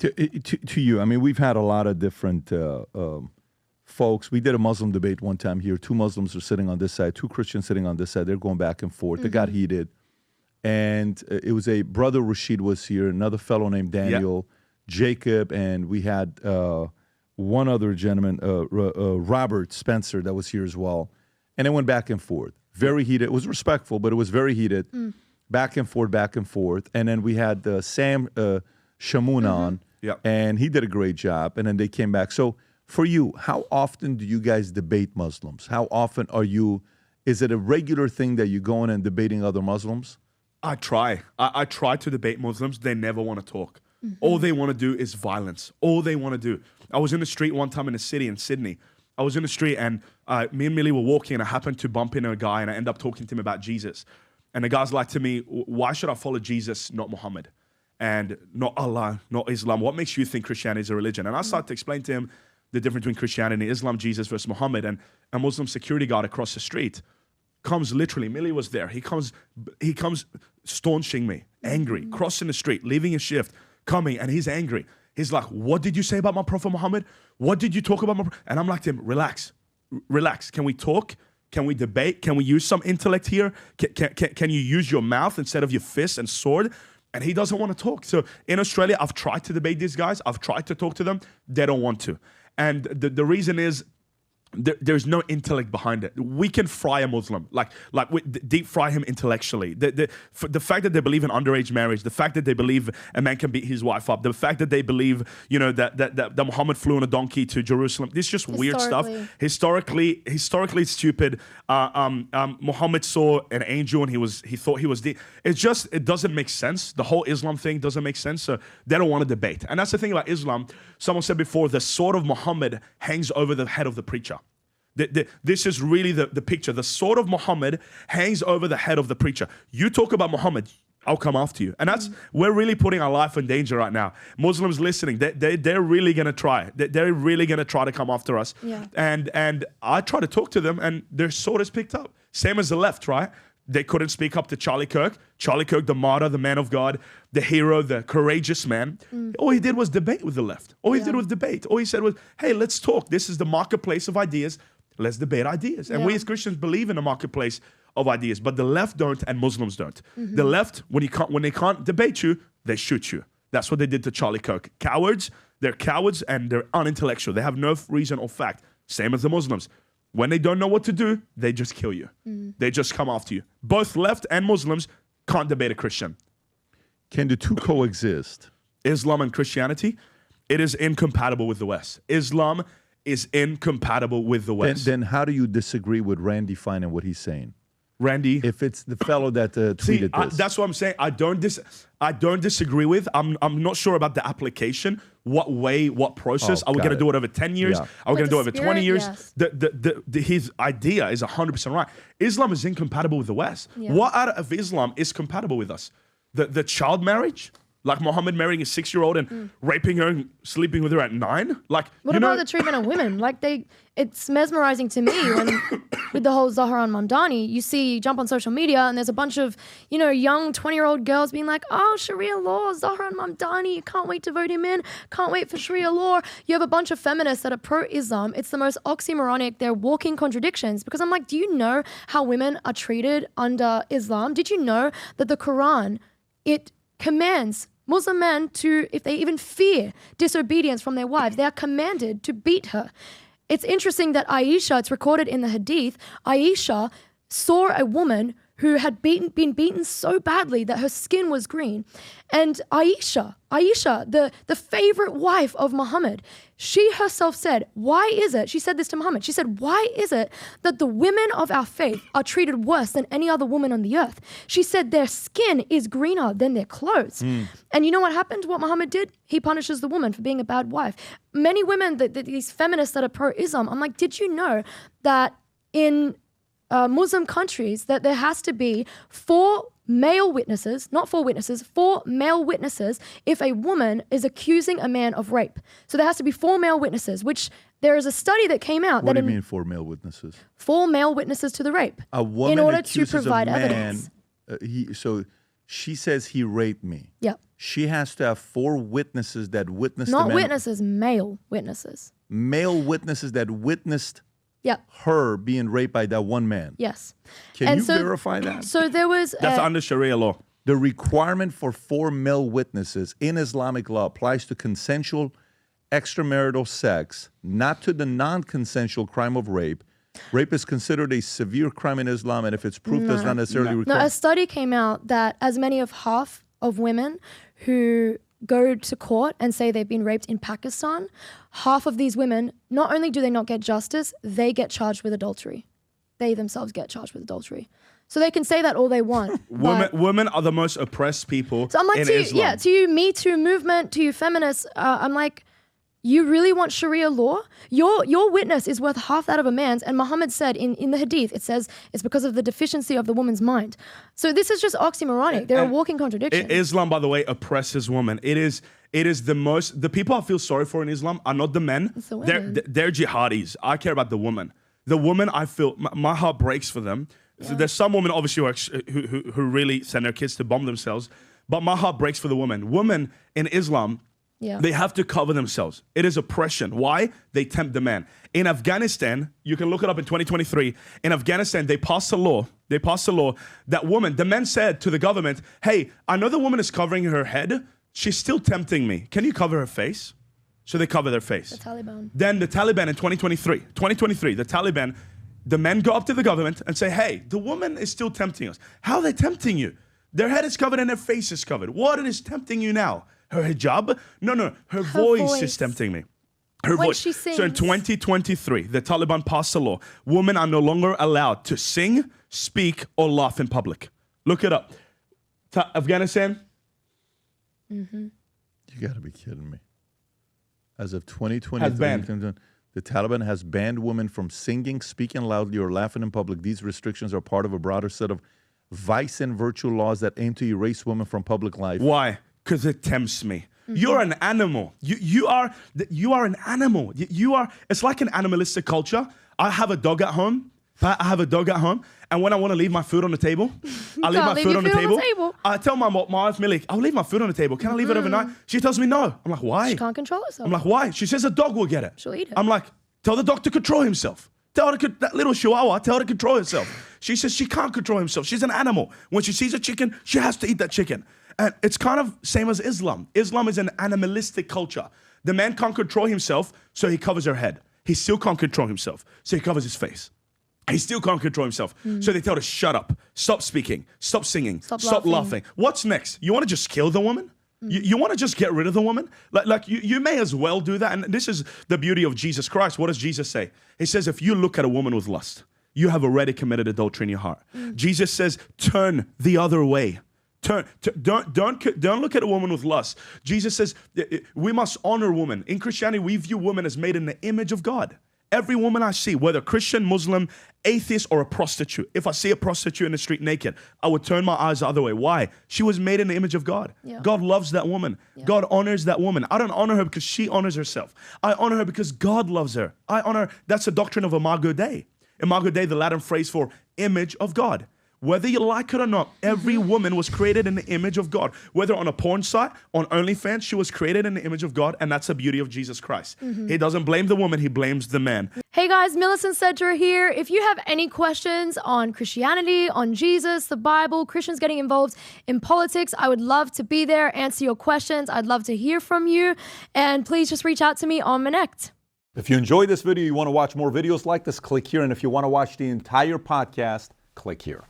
To you, I mean, we've had a lot of different folks. We did a Muslim debate one time here. 2 Muslims are sitting on this side, 2 Christians sitting on this side. They're going back and forth. It got heated. And it was a brother Rashid was here, another fellow named Daniel, Jacob, and we had one other gentleman, Robert Spencer, that was here as well. And it went back and forth. Very heated. It was respectful, but it was very heated. Back and forth, back and forth. And then we had Sam Shamoun on, and he did a great job. And then they came back. So for you, how often do you guys debate Muslims? How often is it a regular thing that you go in and debating other Muslims? I try. I try to debate Muslims. They never want to talk. All they want to do is violence. All they want to do. I was in the street one time in the city in Sydney. I was in the street and me and Millie were walking and I happened to bump into a guy and I ended up talking to him about Jesus. And the guy's like to me, why should I follow Jesus, not Muhammad? And not Allah, not Islam. What makes you think Christianity is a religion? And I started to explain to him the difference between Christianity and Islam, Jesus versus Muhammad. And a Muslim security guard across the street comes literally, Millie was there. He comes staunching me, angry, crossing the street, leaving his shift, coming, and he's angry. He's like, what did you say about my Prophet Muhammad? What did you talk about my Prophet? And I'm like to him, relax. Can we talk? Can we debate? Can we use some intellect here? Can you use your mouth instead of your fist and sword? And he doesn't want to talk. So in Australia, I've tried to debate these guys. I've tried to talk to them. They don't want to. And the reason is, there's no intellect behind it. We can fry a Muslim, deep fry him intellectually. The fact that they believe in underage marriage, the fact that they believe a man can beat his wife up, the fact that they believe, that Muhammad flew on a donkey to Jerusalem. This is just weird stuff. Historically it's stupid. Muhammad saw an angel and he thought he was it doesn't make sense. The whole Islam thing doesn't make sense. So they don't want to debate. And that's the thing about Islam. Someone said before, the sword of Muhammad hangs over the head of the preacher. This is really the picture. The sword of Muhammad hangs over the head of the preacher. You talk about Muhammad, I'll come after you. And we're really putting our life in danger right now. Muslims listening, they're really going to try. They're really going to try to come after us. Yeah. And I try to talk to them and their sword is picked up. Same as the left, right? They couldn't speak up to Charlie Kirk. Charlie Kirk, the martyr, the man of God, the hero, the courageous man. All he did was debate with the left. All he did was debate. All he said was, hey, let's talk. This is the marketplace of ideas. Let's debate ideas. And we as Christians believe in the marketplace of ideas, but the left don't and Muslims don't. The left, when they can't debate you, they shoot you. That's what they did to Charlie Kirk. Cowards, they're cowards and they're unintellectual. They have no reason or fact. Same as the Muslims. When they don't know what to do, they just kill you. They just come after you. Both left and Muslims can't debate a Christian. Can the two coexist? Islam and Christianity, it is incompatible with the West. Islam is incompatible with the West. Then how do you disagree with Randy Fine and what he's saying? Randy, if it's the fellow that tweeted this, that's what I'm saying. I don't disagree with. I'm not sure about the application. What way? What process? Are we going to do it over 10 years? Yeah. Are we going to do it over 20 years? Yes. His idea is 100% right. Islam is incompatible with the West. Yeah. What out of Islam is compatible with us? The child marriage. Like Muhammad marrying a 6-year-old and raping her and sleeping with her at 9? Like, what about the treatment of women? Like it's mesmerizing to me when with the whole Zahra and Mamdani, you jump on social media and there's a bunch of, young 20-year-old girls being like, oh, Sharia law, Zahra and Mamdani, can't wait to vote him in, can't wait for Sharia law. You have a bunch of feminists that are pro-Islam. It's the most oxymoronic. They're walking contradictions because I'm like, do you know how women are treated under Islam? Did you know that the Quran, it commands Muslim men to, if they even fear disobedience from their wives, they are commanded to beat her. It's interesting that Aisha, it's recorded in the hadith, Aisha saw a woman who had been beaten so badly that her skin was green. And Aisha, the favorite wife of Muhammad, she herself said, why is it, she said this to Muhammad, she said, why is it that the women of our faith are treated worse than any other woman on the earth? She said their skin is greener than their clothes. And you know what happened? What Muhammad did? He punishes the woman for being a bad wife. Many women, these feminists that are pro-Islam, I'm like, did you know that in Muslim countries that there has to be 4 male witnesses, not 4 witnesses, 4 male witnesses if a woman is accusing a man of rape. So there has to be 4 male witnesses, which there is a study that came out. What do you mean 4 male witnesses? 4 male witnesses to the rape. A woman in order accuses to provide a man, evidence. So She says he raped me. Yep. She has to have 4 witnesses that witnessed the Not man. witnesses, male witnesses. Male witnesses that witnessed Yep. her being raped by that one man. Yes. Can And you verify that? So there was That's under Sharia law. The requirement for 4 male witnesses in Islamic law applies to consensual extramarital sex, not to the non-consensual crime of rape. Rape is considered a severe crime in Islam, and if it's proved, does not necessarily require. No, a study came out that as many of half of women who go to court and say they've been raped in Pakistan, half of these women, not only do they not get justice, they get charged with adultery. They themselves get charged with adultery. So they can say that all they want. Women are the most oppressed people So I'm like, in to you, Islam. yeah, to you Me Too movement, to you feminists, I'm like, you really want Sharia law? Your witness is worth half that of a man's. And Muhammad said in the hadith, it says it's because of the deficiency of the woman's mind. So this is just oxymoronic. They're a walking contradiction. Islam, by the way, oppresses women. It is the people I feel sorry for in Islam are not the men. It's the They're women. jihadis. I care about the woman. The woman, I feel, my heart breaks for them. So there's some women, obviously, who really send their kids to bomb themselves. But my heart breaks for the women. Women in Islam, they have to cover themselves. It is oppression. Why? They tempt the man. In Afghanistan, you can look it up in 2023. In Afghanistan, they passed a law. That woman, the men said to the government, hey, I know the woman is covering her head. She's still tempting me. Can you cover her face? So they cover their face. The Taliban. Then the Taliban in 2023, the Taliban, the men go up to the government and say, hey, the woman is still tempting us. How are they tempting you? Their head is covered and their face is covered. What is tempting you now? Her hijab? No. Her voice is tempting me. Her When voice. she So in sings. 2023, the Taliban passed a law. Women are no longer allowed to sing, speak, or laugh in public. Look it up. Afghanistan. You got to be kidding me. As of 2023, Has banned. the Taliban has banned women from singing, speaking loudly, or laughing in public. These restrictions are part of a broader set of vice and virtue laws that aim to erase women from public life. Why? Because it tempts me. You're an animal. You are an animal. You are. It's like an animalistic culture. I have a dog at home. And when I want to leave my food on the table, I leave my food on the table. I tell my wife, Millie, I'll leave my food on the table. Can I leave it overnight? She tells me no. I'm like, why? She can't control herself. I'm like, why? She says a dog will get it. She'll eat it. I'm like, tell the dog to control himself. Tell her that little chihuahua, tell her to control herself. She says she can't control himself. She's an animal. When she sees a chicken, she has to eat that chicken. And it's kind of same as Islam. Islam is an animalistic culture. The man can't control himself, so he covers her head. He still can't control himself, so he covers his face. He still can't control himself. So they tell her, shut up, stop speaking, stop singing, stop laughing. What's next? You want to just kill the woman? You want to just get rid of the woman? Like you may as well do that. And this is the beauty of Jesus Christ. What does Jesus say? He says, if you look at a woman with lust, you have already committed adultery in your heart. Jesus says, turn the other way. Don't look at a woman with lust. Jesus says we must honor women. In Christianity, we view women as made in the image of God. Every woman I see, whether Christian, Muslim, atheist, or a prostitute, if I see a prostitute in the street naked, I would turn my eyes the other way. Why? She was made in the image of God. Yeah. God loves that woman. Yeah. God honors that woman. I don't honor her because she honors herself. I honor her because God loves her. I honor, that's the doctrine of Imago Dei. Imago Dei, the Latin phrase for image of God. Whether you like it or not, every woman was created in the image of God. Whether on a porn site, on OnlyFans, she was created in the image of God, and that's the beauty of Jesus Christ. He doesn't blame the woman, he blames the man. Hey guys, Millicent Sedra here. If you have any questions on Christianity, on Jesus, the Bible, Christians getting involved in politics, I would love to be there, answer your questions. I'd love to hear from you, and please just reach out to me on Connect. If you enjoyed this video, you want to watch more videos like this, click here. And if you want to watch the entire podcast, click here.